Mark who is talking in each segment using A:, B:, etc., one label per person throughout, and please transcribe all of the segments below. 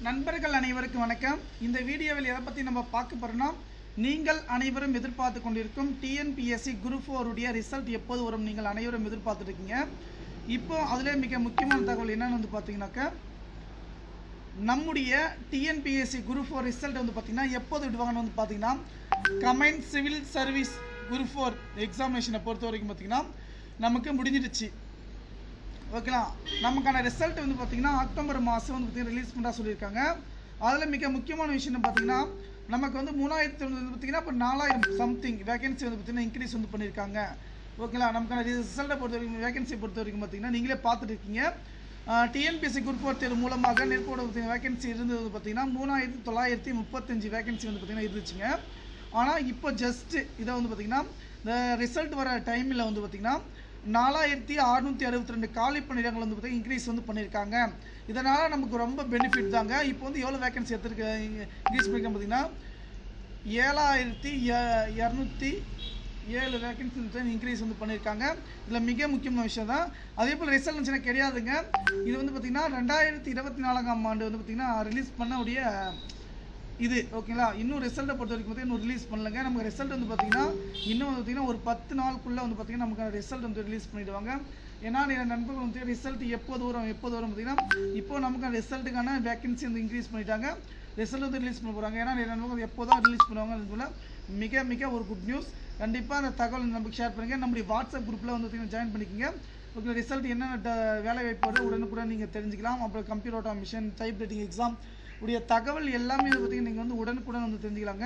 A: நண்பர்கள் அனைவருக்கும் வணக்கம். இந்த வீடியோவில் எதை பற்றி நம்ம பார்க்க போகிறோம்னா, நீங்கள் அனைவரும் எதிர்பார்த்து கொண்டிருக்கும் டிஎன்பிஎஸ்சி குரூப் 4 உடைய ரிசல்ட் எப்போது வரும் நீங்கள் அனைவரும் எதிர்பார்த்துருக்கீங்க. இப்போ அதில் மிக முக்கியமான தகவல் என்னன்னு வந்து பார்த்தீங்கன்னாக்கா, நம்முடைய டிஎன்பிஎஸ்சி குரூப் 4 ரிசல்ட் வந்து பார்த்தீங்கன்னா எப்போது விடுவாங்கன்னு வந்து பார்த்தீங்கன்னா, கம்பைன்ட் சிவில் சர்வீஸ் குரூப் 4 எக்ஸாமினேஷனை பொறுத்த வரைக்கும் பார்த்தீங்கன்னா நமக்கு முடிஞ்சிடுச்சு. ஓகேங்களா, நமக்கான ரிசல்ட் வந்து பார்த்தீங்கன்னா அக்டோபர் மாதம் வந்து பார்த்தீங்கன்னா ரிலீஸ் பண்ணா சொல்லியிருக்காங்க. அதில் மிக முக்கியமான விஷயம் பார்த்தீங்கன்னா, நமக்கு வந்து 3000 வந்து பார்த்தீங்கன்னா இப்போ 4000 சம்திங் வேகன்சி வந்து பார்த்தீங்கன்னா இன்க்ரீஸ் வந்து பண்ணியிருக்காங்க. ஓகேங்களா, நமக்கான ரிசல்ட்டை பொறுத்த வரைக்கும் வேகன்சியை பொறுத்த வரைக்கும் பார்த்தீங்கன்னா நீங்களே பார்த்துட்டு இருக்கீங்க. டிஎன்பிஎஸ்சி குரூப் 4 தேர்வு மூலமாக நெற்கோட வேகன்சி இருந்தது பார்த்தீங்கன்னா 3935 வேகன்சி வந்து பார்த்தீங்கன்னா இருந்துச்சுங்க. ஆனால் இப்போ ஜஸ்ட்டு இதை வந்து பார்த்தீங்கன்னா இந்த ரிசல்ட் வர டைமில் வந்து பார்த்தீங்கன்னா 4662 காலி பணியிடங்கள் வந்து பார்த்தீங்கன்னா இன்க்ரீஸ் வந்து பண்ணியிருக்காங்க. இதனால் நமக்கு ரொம்ப பெனிஃபிட் தாங்க. இப்போ வந்து எவ்வளோ வேகன்சி எடுத்துருக்கு இன்க்ரீஸ் பண்ணியிருக்காங்க பார்த்தீங்கன்னா 7207 வேகன்சி இன்க்ரீஸ் வந்து பண்ணியிருக்காங்க. இதில் மிக முக்கியமான விஷயம் தான். அதே போல் ரிசல்ட் கிடையாதுங்க. இது வந்து பார்த்திங்கன்னா 2024ஆம் ஆண்டு வந்து பார்த்திங்கன்னா ரிலீஸ் பண்ணக்கூடிய இது. ஓகேங்களா, இன்னும் ரிசல்ட்டை பொறுத்த வரைக்கும் பார்த்தீங்கன்னா இன்னும் ரிலீஸ் பண்ணலங்க. நமக்கு ரிசல்ட் வந்து பார்த்திங்கன்னா இன்னும் வந்து பார்த்திங்கன்னா ஒரு 10 நாளுக்குள்ளே வந்து பார்த்திங்கன்னா நமக்கு ரிசல்ட் வந்து ரிலீஸ் பண்ணிவிடுவாங்க. ஏன்னா என் நண்பர்கள் வந்து ரிசல்ட் எப்போது வரும் பார்த்திங்கன்னா இப்போது நமக்கு ரிசல்ட்டுக்கான வேகன்சி வந்து இன்க்ரீஸ் பண்ணிட்டாங்க. ரிசல்ட் வந்து ரிலீஸ் பண்ண போகிறாங்க. ஏன்னா என் நண்பர்கள் எப்போ தான் ரிலீஸ் பண்ணுவாங்க. மிக ஒரு குட் நியூஸ். கண்டிப்பாக அந்த தகவல் நமக்கு ஷேர் பண்ணுங்கள். நம்முடைய வாட்ஸ்அப் குரூப்பில் வந்து பார்த்திங்கன்னா ஜாயின் பண்ணிக்கோங்க. ஓகே, ரிசல்ட் என்னென்ன வேலை வாய்ப்போடு உடனுக்குடன் நீங்கள் தெரிஞ்சுக்கலாம். அப்புறம் computer automation, type writing exam உடைய தகவல் எல்லாமே பார்த்திங்கன்னா நீங்கள் வந்து உடனுக்குடன் வந்து தெரிஞ்சுக்கலாங்க.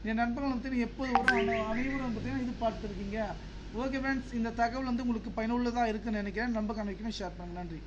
A: என் நண்பர்கள் வந்து எப்போது வரும் அனைவரும் பார்த்திங்கன்னா இது பார்த்துருக்கீங்க. ஓகே ஃப்ரெண்ட்ஸ், இந்த தகவல் வந்து உங்களுக்கு பயனுள்ளதாக இருக்குன்னு நினைக்கிறேன். நண்பர்கள் அனைவருக்குமே ஷேர் பண்ணுங்கள். நன்றி.